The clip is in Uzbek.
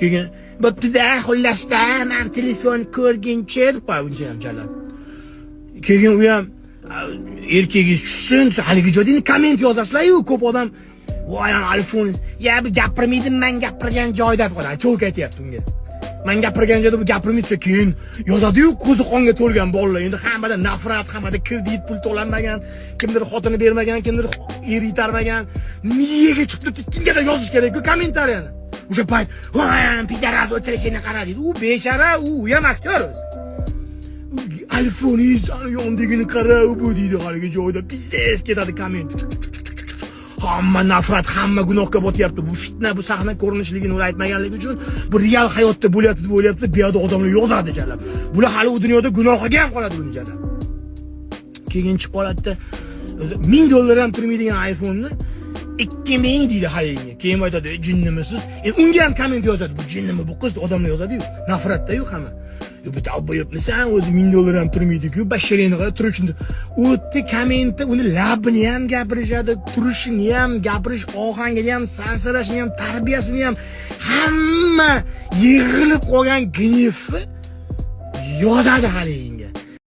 keyin bo'pti-da, xullasda, men telefon ko'rguncha deb qo'yguncha ham chalab. Keyin u ham erkegingiz tushsin, haligi joyda komment yozasizlar-ku, ko'p odam voy iPhone, ya bu gapirmaydim, men gapirgan joyda deb qo'yadi. To'g'ri aytayapti unga. Men gapirgan joyda bu gapirmaydi, keyin yozadi-yu, ko'zi qonga to'lgan bolalar. Endi hammada nafrat, hammada kredit pul to'lanmagan, kimdir xotini bermagan, kimdir er itarmagan, miyaga chiqib kimgadir yozish kerak-ku kommentariyani. O'sha payt, "Voy, pidaraz o'tirishini qara" deydi. U bechara, u ham aktyor o'zi. iPhone'ingiz yondigini qara, bu deydi haligi joyda pizdes ketadi komment. Hamma nafrat, hamma gunohga botyapti. Bu fitna, bu sahna ko'rinishligini ular aytmaganligi uchun bu real hayotda bo'lyapti deb o'ylayapti, bu yerda odamlar yozadi jalab. Bular hali u dunyoda gunohiga ham qoladi bu jalab. Keyin chiqib qoladida o'zi $1000 ham turmaydigan iPhone'ni 2000 deydi haligi. Keyin aytadi, "Jinnimisiz?" Unga ham komment yozadi. Bu jinnimi bu qiz? Odamlar yozadi-yu, nafratda-yu hamma. Bu tavba yapmasan o'zi $1000 ham turmaydi-ku, basharani qara turishini. O'tdi kommentda uni labini ham gapirishadi, turishini ham, gapirish ohangini ham, sansirashini ham, tarbiyasini ham hamma yig'ilib qolgan g'nevni yozadi haligi.